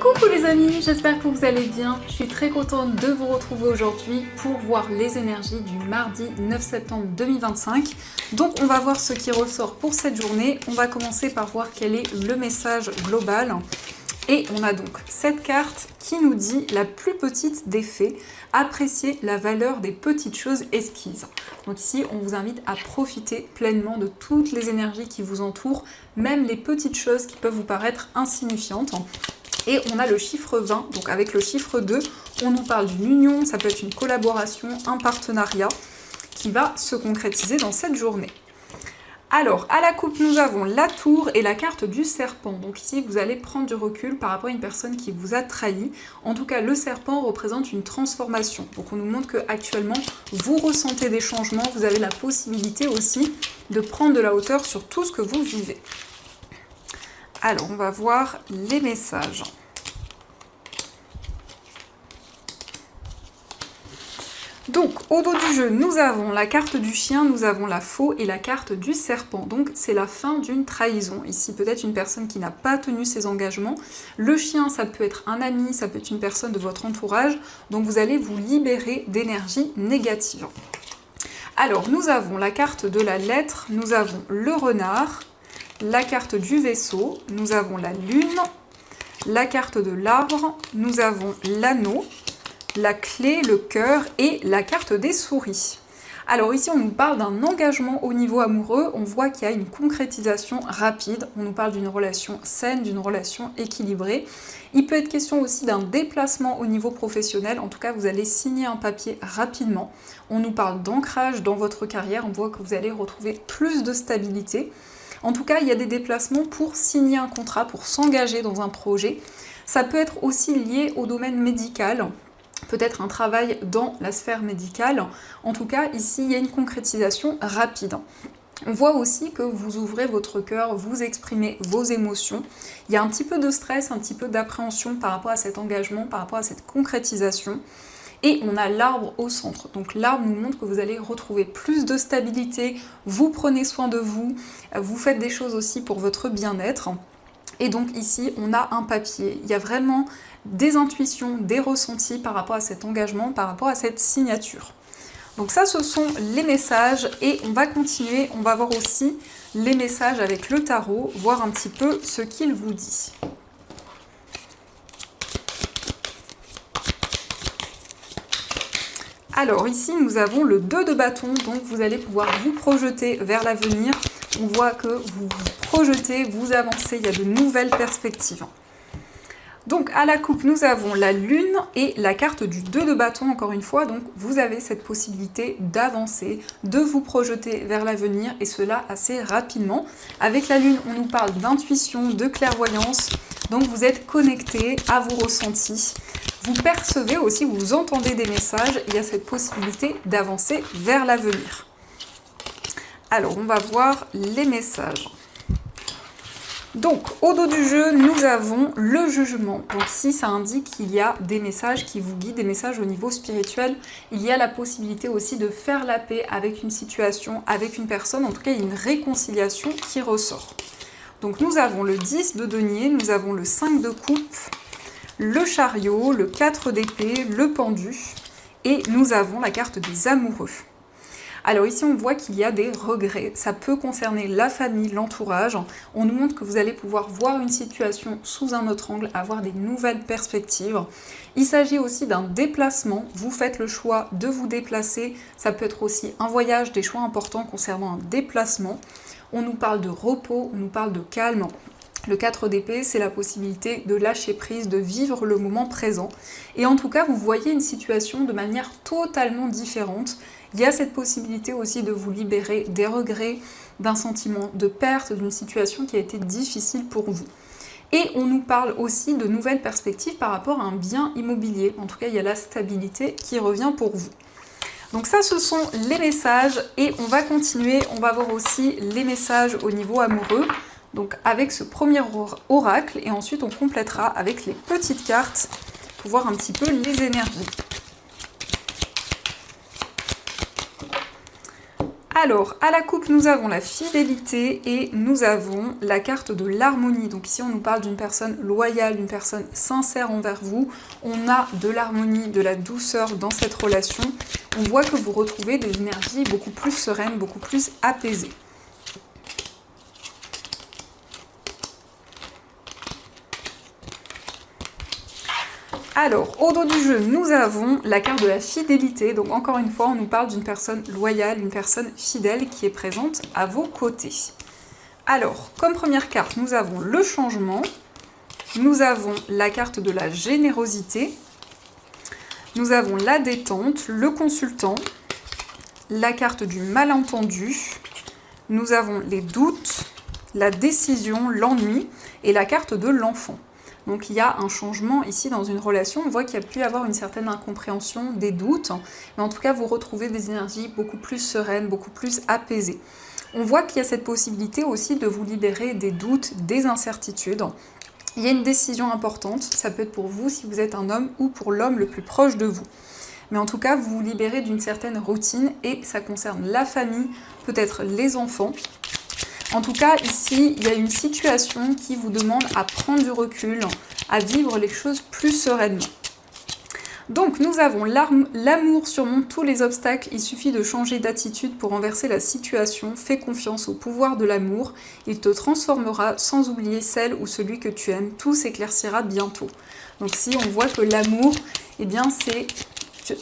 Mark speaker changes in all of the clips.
Speaker 1: Coucou les amis, j'espère que vous allez bien. Je suis très contente de vous retrouver aujourd'hui pour voir les énergies du mardi 9 septembre 2025. Donc on va voir ce qui ressort pour cette journée. On va commencer par voir quel est le message global. Et on a donc cette carte qui nous dit la plus petite des faits, apprécier la valeur des petites choses esquises. Donc ici, on vous invite à profiter pleinement de toutes les énergies qui vous entourent, même les petites choses qui peuvent vous paraître insignifiantes. Et on a le chiffre 20, donc avec le chiffre 2, on nous parle d'une union, ça peut être une collaboration, un partenariat qui va se concrétiser dans cette journée. Alors, à la coupe, nous avons la tour et la carte du serpent. Donc ici, vous allez prendre du recul par rapport à une personne qui vous a trahi. En tout cas, le serpent représente une transformation. Donc on nous montre qu'actuellement, vous ressentez des changements, vous avez la possibilité aussi de prendre de la hauteur sur tout ce que vous vivez. Alors, on va voir les messages. Donc, au dos du jeu, nous avons la carte du chien, nous avons la faux et la carte du serpent. Donc, c'est la fin d'une trahison. Ici, peut-être une personne qui n'a pas tenu ses engagements. Le chien, ça peut être un ami, ça peut être une personne de votre entourage. Donc, vous allez vous libérer d'énergie négative. Alors, nous avons la carte de la lettre, nous avons le renard, la carte du vaisseau, nous avons la lune, la carte de l'arbre, nous avons l'anneau, la clé, le cœur et la carte des souris. Alors ici on nous parle d'un engagement au niveau amoureux, on voit qu'il y a une concrétisation rapide, on nous parle d'une relation saine, d'une relation équilibrée. Il peut être question aussi d'un déplacement au niveau professionnel, en tout cas vous allez signer un papier rapidement. On nous parle d'ancrage dans votre carrière, on voit que vous allez retrouver plus de stabilité. En tout cas, il y a des déplacements pour signer un contrat, pour s'engager dans un projet. Ça peut être aussi lié au domaine médical, peut-être un travail dans la sphère médicale. En tout cas, ici, il y a une concrétisation rapide. On voit aussi que vous ouvrez votre cœur, vous exprimez vos émotions. Il y a un petit peu de stress, un petit peu d'appréhension par rapport à cet engagement, par rapport à cette concrétisation. Et on a l'arbre au centre. Donc l'arbre nous montre que vous allez retrouver plus de stabilité, vous prenez soin de vous, vous faites des choses aussi pour votre bien-être. Et donc ici, on a un papier. Il y a vraiment des intuitions, des ressentis par rapport à cet engagement, par rapport à cette signature. Donc ça, ce sont les messages et on va continuer. On va voir aussi les messages avec le tarot, voir un petit peu ce qu'il vous dit. Alors ici nous avons le 2 de bâton, donc vous allez pouvoir vous projeter vers l'avenir. On voit que vous vous projetez, vous avancez, il y a de nouvelles perspectives. Donc à la coupe nous avons la lune et la carte du 2 de bâton encore une fois. Donc vous avez cette possibilité d'avancer, de vous projeter vers l'avenir et cela assez rapidement. Avec la lune on nous parle d'intuition, de clairvoyance. Donc vous êtes connecté à vos ressentis. Vous percevez aussi, vous entendez des messages, il y a cette possibilité d'avancer vers l'avenir. Alors, on va voir les messages. Donc, au dos du jeu, nous avons le jugement. Donc ici, ça indique qu'il y a des messages qui vous guident, des messages au niveau spirituel. Il y a la possibilité aussi de faire la paix avec une situation, avec une personne. En tout cas, il y a une réconciliation qui ressort. Donc, nous avons le 10 de denier, nous avons le 5 de coupe, le chariot, le 4 d'épée, le pendu et nous avons la carte des amoureux. Alors ici on voit qu'il y a des regrets, ça peut concerner la famille, l'entourage. On nous montre que vous allez pouvoir voir une situation sous un autre angle, avoir des nouvelles perspectives. Il s'agit aussi d'un déplacement, vous faites le choix de vous déplacer, ça peut être aussi un voyage, des choix importants concernant un déplacement. On nous parle de repos, on nous parle de calme. Le 4 d'épée, c'est la possibilité de lâcher prise, de vivre le moment présent. Et en tout cas, vous voyez une situation de manière totalement différente. Il y a cette possibilité aussi de vous libérer des regrets, d'un sentiment de perte, d'une situation qui a été difficile pour vous. Et on nous parle aussi de nouvelles perspectives par rapport à un bien immobilier. En tout cas, il y a la stabilité qui revient pour vous. Donc ça, ce sont les messages. Et on va continuer, on va voir aussi les messages au niveau amoureux. Donc avec ce premier oracle et ensuite on complétera avec les petites cartes pour voir un petit peu les énergies. Alors, à la coupe, nous avons la fidélité et nous avons la carte de l'harmonie. Donc ici, on nous parle d'une personne loyale, d'une personne sincère envers vous. On a de l'harmonie, de la douceur dans cette relation. On voit que vous retrouvez des énergies beaucoup plus sereines, beaucoup plus apaisées. Alors, au dos du jeu, nous avons la carte de la fidélité. Donc encore une fois, on nous parle d'une personne loyale, une personne fidèle qui est présente à vos côtés. Alors, comme première carte, nous avons le changement. Nous avons la carte de la générosité. Nous avons la détente, le consultant, la carte du malentendu. Nous avons les doutes, la décision, l'ennui et la carte de l'enfant. Donc il y a un changement ici dans une relation, on voit qu'il y a pu y avoir une certaine incompréhension, des doutes, mais en tout cas vous retrouvez des énergies beaucoup plus sereines, beaucoup plus apaisées. On voit qu'il y a cette possibilité aussi de vous libérer des doutes, des incertitudes. Il y a une décision importante, ça peut être pour vous si vous êtes un homme ou pour l'homme le plus proche de vous. Mais en tout cas, vous vous libérez d'une certaine routine et ça concerne la famille, peut-être les enfants. En tout cas, ici, il y a une situation qui vous demande à prendre du recul, à vivre les choses plus sereinement. Donc, nous avons l'amour surmonte tous les obstacles, il suffit de changer d'attitude pour renverser la situation. Fais confiance au pouvoir de l'amour, il te transformera sans oublier celle ou celui que tu aimes. Tout s'éclaircira bientôt. Donc, si on voit que l'amour, eh bien, c'est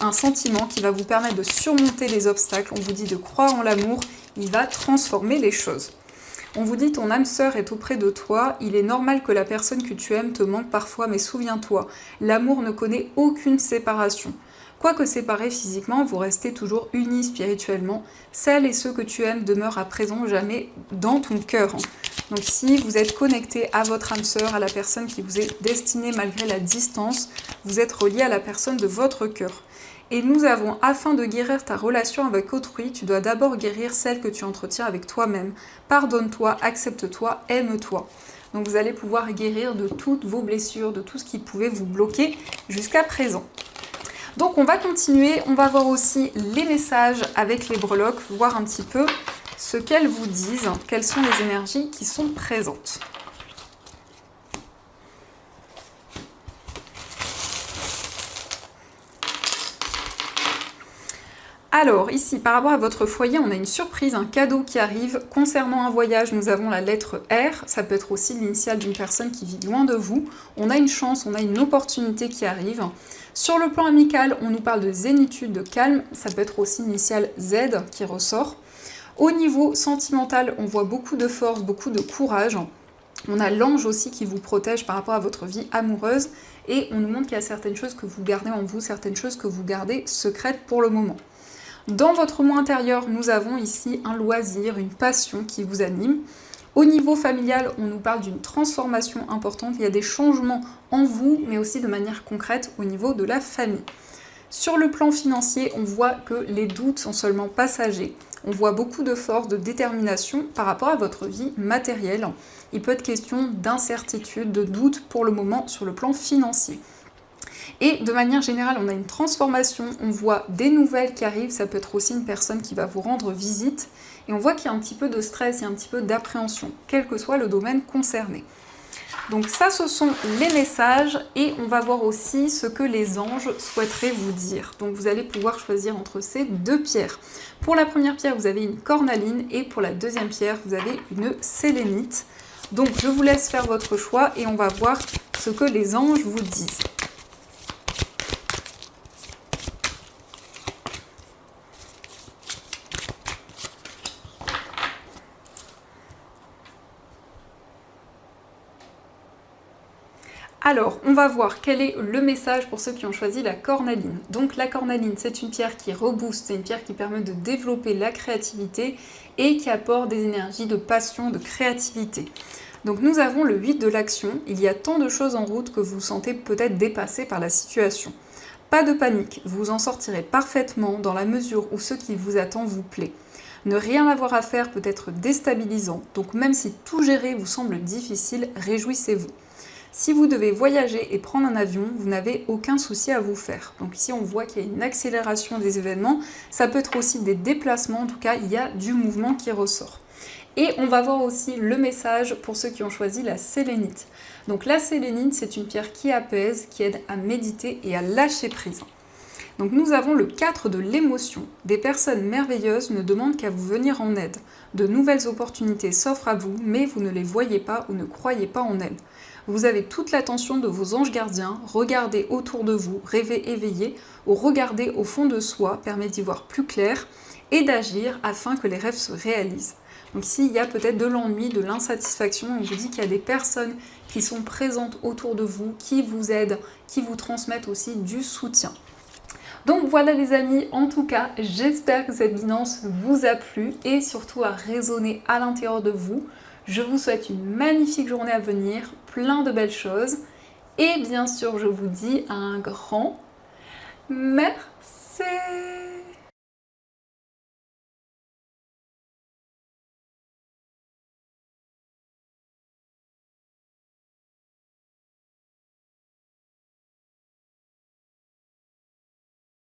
Speaker 1: un sentiment qui va vous permettre de surmonter les obstacles. On vous dit de croire en l'amour, il va transformer les choses. On vous dit ton âme sœur est auprès de toi, il est normal que la personne que tu aimes te manque parfois, mais souviens-toi, l'amour ne connaît aucune séparation. Quoique séparés physiquement, vous restez toujours unis spirituellement. Celles et ceux que tu aimes demeurent à présent jamais dans ton cœur. Donc si vous êtes connecté à votre âme sœur, à la personne qui vous est destinée malgré la distance, vous êtes relié à la personne de votre cœur. Et nous avons, afin de guérir ta relation avec autrui, tu dois d'abord guérir celle que tu entretiens avec toi-même. Pardonne-toi, accepte-toi, aime-toi. Donc vous allez pouvoir guérir de toutes vos blessures, de tout ce qui pouvait vous bloquer jusqu'à présent. Donc on va continuer, on va voir aussi les messages avec les breloques, voir un petit peu ce qu'elles vous disent, quelles sont les énergies qui sont présentes. Alors ici, par rapport à votre foyer, on a une surprise, un cadeau qui arrive. Concernant un voyage, nous avons la lettre R, ça peut être aussi l'initiale d'une personne qui vit loin de vous. On a une chance, on a une opportunité qui arrive. Sur le plan amical, on nous parle de zénitude, de calme, ça peut être aussi l'initiale Z qui ressort. Au niveau sentimental, on voit beaucoup de force, beaucoup de courage. On a l'ange aussi qui vous protège par rapport à votre vie amoureuse. Et on nous montre qu'il y a certaines choses que vous gardez en vous, certaines choses que vous gardez secrètes pour le moment. Dans votre moi intérieur, nous avons ici un loisir, une passion qui vous anime. Au niveau familial, on nous parle d'une transformation importante. Il y a des changements en vous, mais aussi de manière concrète au niveau de la famille. Sur le plan financier, on voit que les doutes sont seulement passagers. On voit beaucoup de force, de détermination par rapport à votre vie matérielle. Il peut être question d'incertitude, de doute pour le moment sur le plan financier. Et de manière générale, on a une transformation, on voit des nouvelles qui arrivent, ça peut être aussi une personne qui va vous rendre visite, et on voit qu'il y a un petit peu de stress, il y a un petit peu d'appréhension, quel que soit le domaine concerné. Donc ça, ce sont les messages, et on va voir aussi ce que les anges souhaiteraient vous dire. Donc vous allez pouvoir choisir entre ces deux pierres. Pour la première pierre, vous avez une cornaline, et pour la deuxième pierre, vous avez une sélénite. Donc je vous laisse faire votre choix, et on va voir ce que les anges vous disent. Alors, on va voir quel est le message pour ceux qui ont choisi la cornaline. Donc la cornaline, c'est une pierre qui rebooste, c'est une pierre qui permet de développer la créativité et qui apporte des énergies de passion, de créativité. Donc nous avons le 8 de l'action, il y a tant de choses en route que vous vous sentez peut-être dépassé par la situation. Pas de panique, vous en sortirez parfaitement dans la mesure où ce qui vous attend vous plaît. Ne rien avoir à faire peut être déstabilisant, donc même si tout gérer vous semble difficile, réjouissez-vous. Si vous devez voyager et prendre un avion, vous n'avez aucun souci à vous faire. Donc ici, on voit qu'il y a une accélération des événements. Ça peut être aussi des déplacements. En tout cas, il y a du mouvement qui ressort. Et on va voir aussi le message pour ceux qui ont choisi la sélénite. Donc la sélénite, c'est une pierre qui apaise, qui aide à méditer et à lâcher prise. Donc nous avons le 4 de l'émotion. Des personnes merveilleuses ne demandent qu'à vous venir en aide. De nouvelles opportunités s'offrent à vous, mais vous ne les voyez pas ou ne croyez pas en elles. Vous avez toute l'attention de vos anges gardiens, regardez autour de vous, rêvez éveillé, ou regardez au fond de soi permet d'y voir plus clair et d'agir afin que les rêves se réalisent. Donc ici, il y a peut-être de l'ennui, de l'insatisfaction, on vous dit qu'il y a des personnes qui sont présentes autour de vous, qui vous aident, qui vous transmettent aussi du soutien. Donc voilà les amis, en tout cas, j'espère que cette guidance vous a plu et surtout a résonné à l'intérieur de vous. Je vous souhaite une magnifique journée à venir, plein de belles choses. Et bien sûr, je vous dis un grand merci.